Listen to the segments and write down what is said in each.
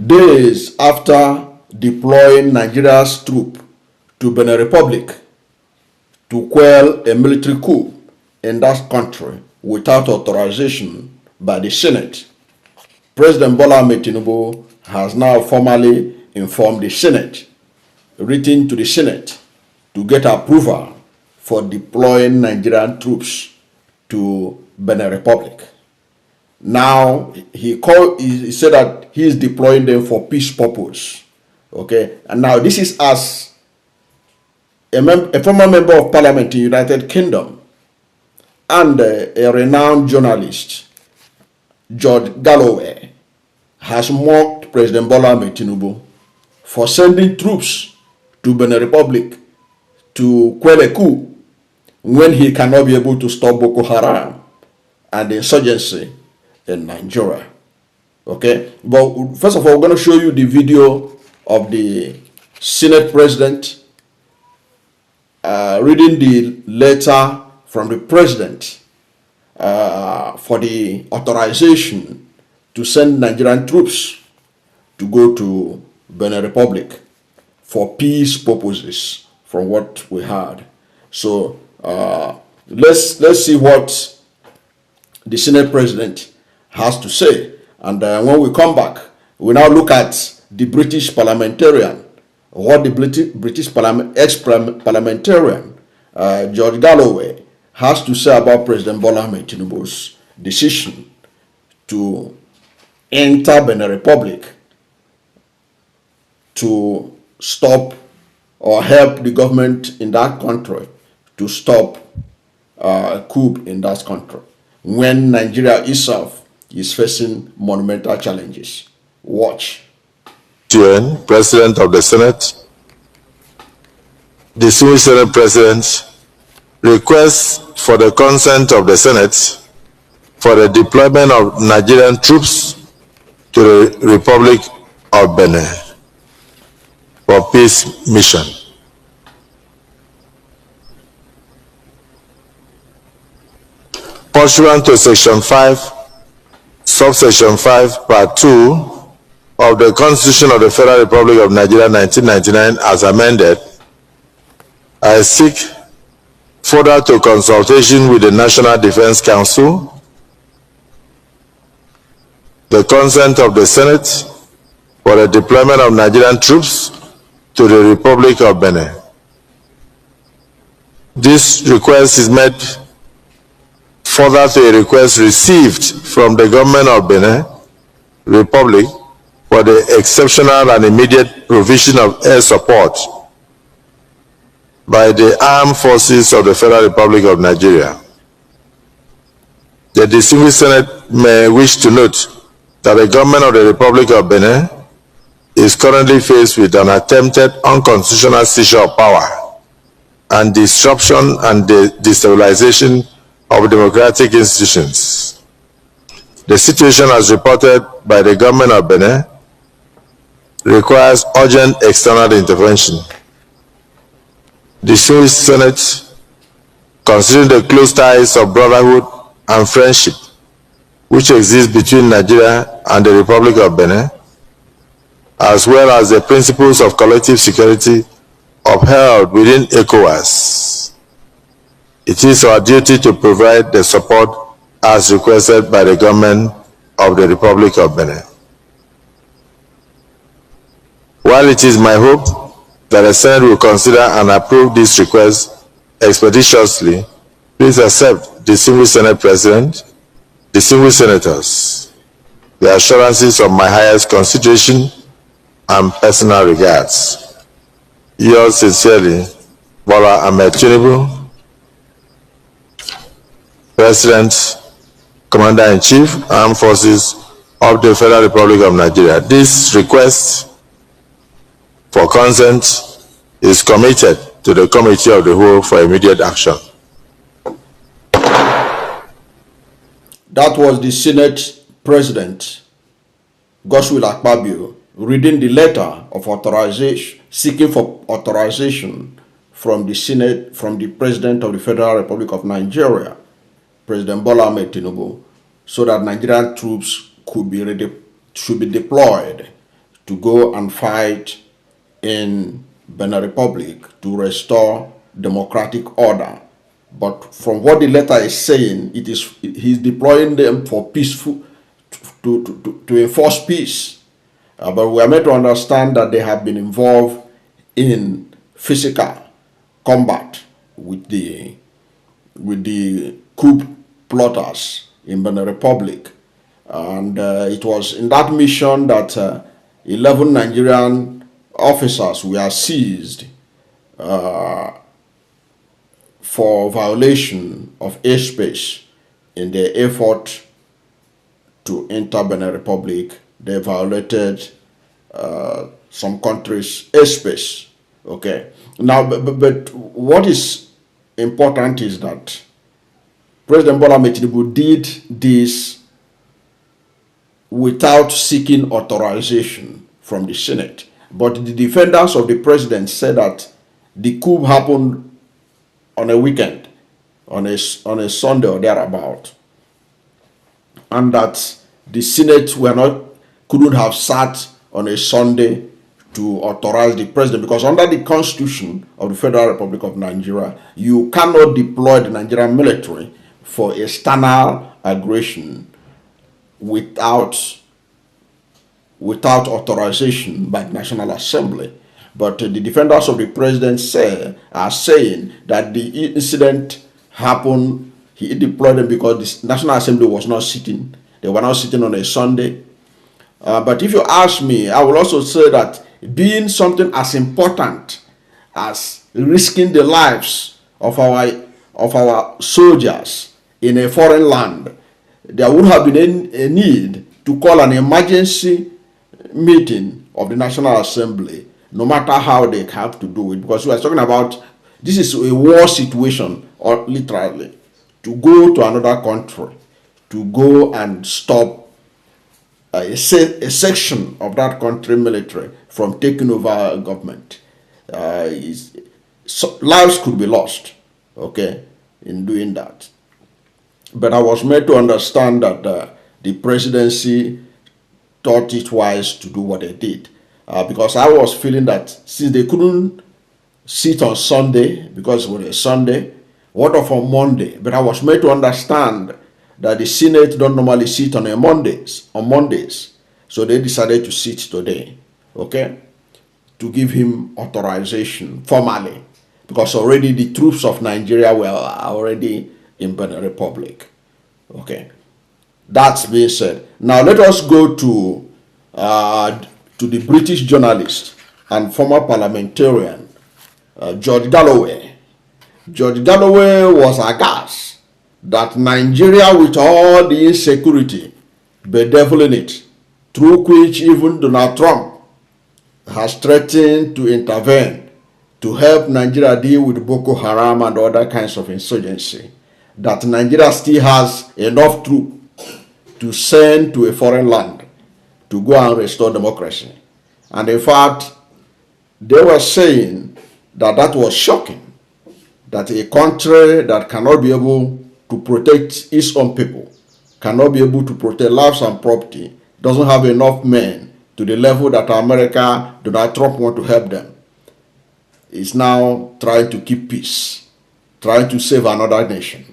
Days after deploying Nigeria's troops to Benin Republic to quell a military coup in that country without authorization by the Senate, President Bola Ahmed Tinubu has now formally informed the Senate, written to the Senate, to get approval for deploying Nigerian troops to Benin Republic. Now, he said that he is deploying them for peace purpose. Okay, and now this is as a former member of Parliament in the United Kingdom and a renowned journalist, George Galloway, has mocked President Bola Ahmed Tinubu for sending troops to Benin Republic to quell a coup when he cannot be able to stop Boko Haram and the insurgency in Nigeria. Okay, but first of all, we're going to show you the video of the Senate President reading the letter from the President for the authorization to send Nigerian troops to go to Benin Republic for peace purposes, from what we heard. So let's see what the Senate President has to say, and when we come back, we now look at the British Parliamentarian, what the British ex-parliamentarian George Galloway has to say about President Bola Ahmed Tinubu's decision to enter Benin Republic to stop or help the government in that country to stop coup in that country, when Nigeria itself is facing monumental challenges. Watch. President of the Senate, the Senate President requests for the consent of the Senate for the deployment of Nigerian troops to the Republic of Benin for peace mission. Pursuant to Section 5, Subsection 5, Part 2 of the Constitution of the Federal Republic of Nigeria 1999 as amended, I seek further to consultation with the National Defense Council, the consent of the Senate for the deployment of Nigerian troops to the Republic of Benin. This request is made further to a request received from the government of Benin Republic for the exceptional and immediate provision of air support by the armed forces of the Federal Republic of Nigeria. The distinguished Senate may wish to note that the government of the Republic of Benin is currently faced with an attempted unconstitutional seizure of power and disruption and destabilization of democratic institutions. The situation, as reported by the government of Benin, requires urgent external intervention. The Senate, considering the close ties of brotherhood and friendship which exist between Nigeria and the Republic of Benin, as well as the principles of collective security upheld within ECOWAS, it is our duty to provide the support as requested by the government of the Republic of Benin. While it is my hope that the Senate will consider and approve this request expeditiously, please accept, distinguished Senate President, distinguished Senators, the assurances of my highest consideration and personal regards. Yours sincerely, Bola Ahmed Tinubu, President, Commander-in-Chief, Armed Forces of the Federal Republic of Nigeria. This request for consent is committed to the Committee of the Whole for immediate action. That was the Senate President, Godswill Akpabio, reading the letter of authorization, seeking for authorization from the Senate, from the President of the Federal Republic of Nigeria, President Bola Ahmed Tinubu, so that Nigerian troops should be deployed to go and fight in Benin Republic to restore democratic order. But from what the letter is saying, he's deploying them for peaceful, to enforce peace. But we are made to understand that they have been involved in physical combat with the coup plotters in Benin Republic. And it was in that mission that 11 Nigerian officers were seized for violation of airspace in their effort to enter Benin Republic. They violated some countries' airspace. Okay. Now, but what is important is that President Bola Ahmed Tinubu did this without seeking authorization from the Senate. But the defenders of the president said that the coup happened on a weekend, on a Sunday or thereabout, and that the Senate couldn't have sat on a Sunday to authorize the president, because under the Constitution of the Federal Republic of Nigeria, you cannot deploy the Nigerian military for external aggression without authorization by the National Assembly. But the defenders of the president are saying that the incident happened, he deployed them because the National Assembly was not sitting. They were not sitting on a Sunday. But if you ask me, I will also say that being something as important as risking the lives of our soldiers in a foreign land, there would have been a need to call an emergency meeting of the National Assembly, no matter how they have to do it, because we are talking about, this is a war situation, or literally, to go to another country, to go and stop a section of that country military from taking over government. Lives could be lost, okay, in doing that. But I was made to understand that the presidency thought it wise to do what they did. Because I was feeling that since they couldn't sit on Sunday, because it was a Sunday, what of on Monday? But I was made to understand that the Senate don't normally sit on Mondays. So they decided to sit today, okay, to give him authorization formally, because already the troops of Nigeria were already in Benin Republic. Okay, that's being said. Now let us go to the British journalist and former parliamentarian, George Galloway. George Galloway was aghast that Nigeria, with all the insecurity bedeviling it, through which even Donald Trump has threatened to intervene to help Nigeria deal with Boko Haram and other kinds of insurgency, that Nigeria still has enough troops to send to a foreign land to go and restore democracy. And in fact, they were saying that that was shocking, that a country that cannot be able to protect its own people, cannot be able to protect lives and property, doesn't have enough men to the level that America, Donald Trump want to help them, is now trying to keep peace, trying to save another nation.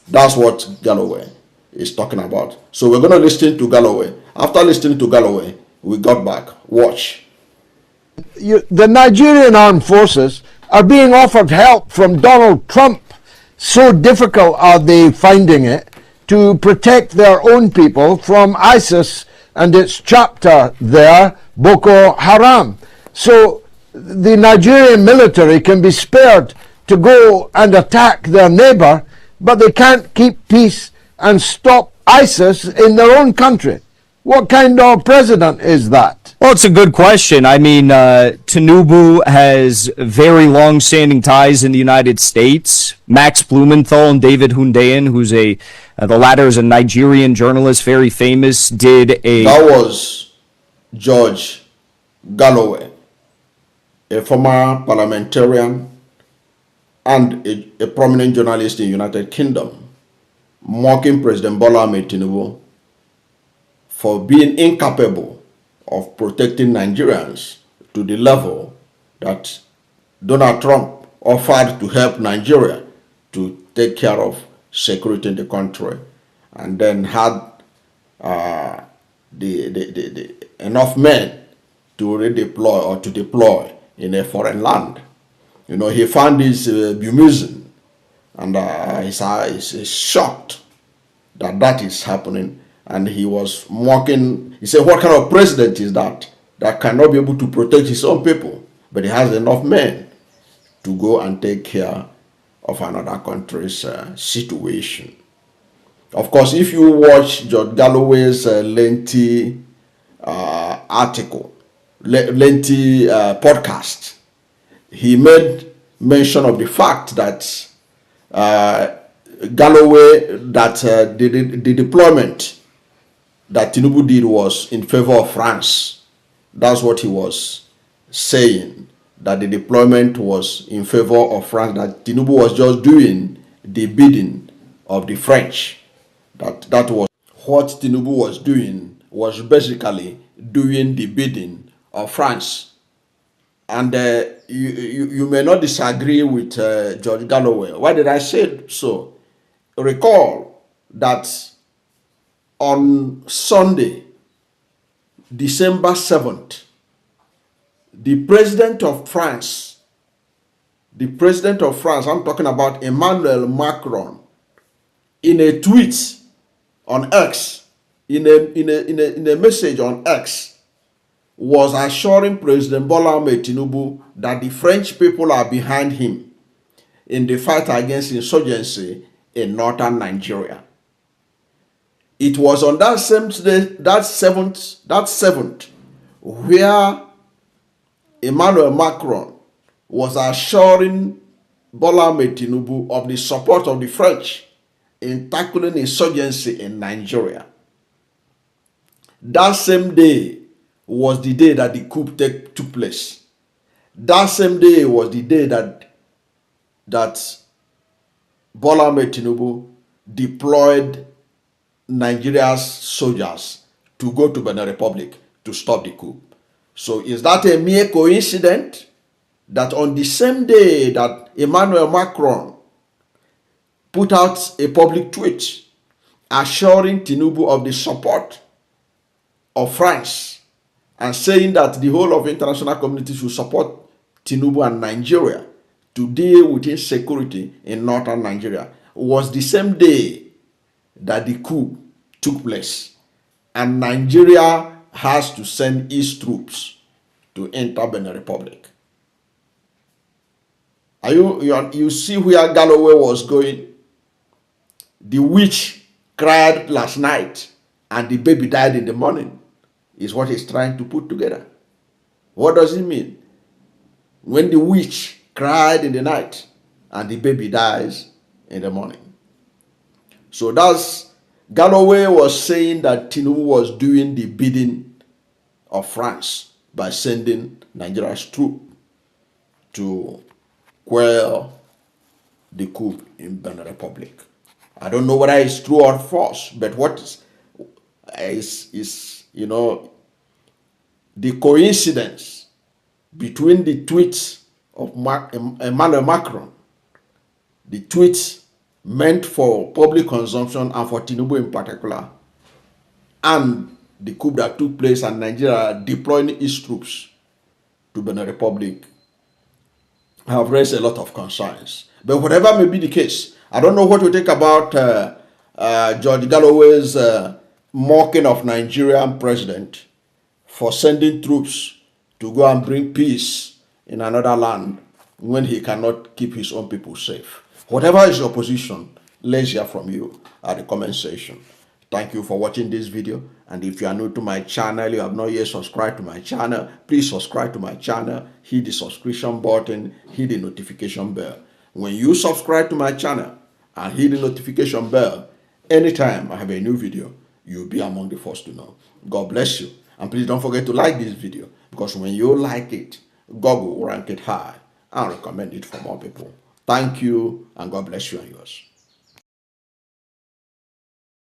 That's what Galloway is talking about. So we're going to listen to Galloway. After listening to Galloway, we got back. Watch. The Nigerian armed forces are being offered help from Donald Trump. So difficult are they finding it to protect their own people from ISIS and its chapter there, Boko Haram. So the Nigerian military can be spared to go and attack their neighbor, but they can't keep peace and stop ISIS in their own country. What kind of president is that? Well, it's a good question. I mean, Tinubu has very long-standing ties in the United States. Max Blumenthal and David Hundeyin, who's the latter is a Nigerian journalist, very famous, did a... That was George Galloway, a former parliamentarian and a prominent journalist in the United Kingdom, mocking President Bola Ahmed Tinubu for being incapable of protecting Nigerians to the level that Donald Trump offered to help Nigeria to take care of security in the country, and then had enough men to redeploy or to deploy in a foreign land. You know, he found this bemusing, and he's shocked that that is happening. And he was mocking. He said, what kind of president is that cannot be able to protect his own people, but he has enough men to go and take care of another country's situation? Of course, if you watch George Galloway's lengthy podcast, he made mention of the fact that Galloway, that the deployment that Tinubu did was in favor of France. That's what he was saying, that the deployment was in favor of France, that Tinubu was just doing the bidding of the French. That was what Tinubu was doing, was basically doing the bidding of France. And you may not disagree with George Galloway. Why did I say so? Recall that on Sunday, December 7th, the president of France, I'm talking about Emmanuel Macron, in a tweet on X, in a message on X, was assuring President Bola Ahmed Tinubu that the French people are behind him in the fight against insurgency in northern Nigeria. It was on that same day, that seventh, where Emmanuel Macron was assuring Bola Ahmed Tinubu of the support of the French in tackling insurgency in Nigeria. That same day was the day that the coup took place. That same day was the day that Bola Ahmed Tinubu deployed Nigeria's soldiers to go to Benin Republic to stop the coup. So is that a mere coincidence that on the same day that Emmanuel Macron put out a public tweet assuring Tinubu of the support of France and saying that the whole of international community should support Tinubu and Nigeria to deal with insecurity in northern Nigeria, was the same day that the coup took place, and Nigeria has to send its troops to enter Benin Republic? You see where Galloway was going? The witch cried last night and the baby died in the morning, is what he's trying to put together. What does it mean? When the witch cried in the night and the baby dies in the morning. So that's, Galloway was saying that Tinubu was doing the bidding of France by sending Nigeria's troops to quell the coup in Benin Republic. I don't know whether it's true or false, but what is you know, the coincidence between the tweets of Emmanuel Macron, the tweets meant for public consumption and for Tinubu in particular, and the coup that took place and Nigeria deploying its troops to Benin Republic, have raised a lot of concerns. But whatever may be the case, I don't know what you think about George Galloway's mocking of Nigerian president for sending troops to go and bring peace in another land when he cannot keep his own people safe. Whatever is your position, let's hear from you at the comment section. Thank you for watching this video, and if you are new to my channel, you have not yet subscribed to my channel, please subscribe to my channel, hit the subscription button, hit the notification bell. When you subscribe to my channel and hit the notification bell, anytime I have a new video, you'll be among the first to know. God bless you, and please don't forget to like this video, because when you like it, Google will rank it high and recommend it for more people. Thank you, and God bless you and yours.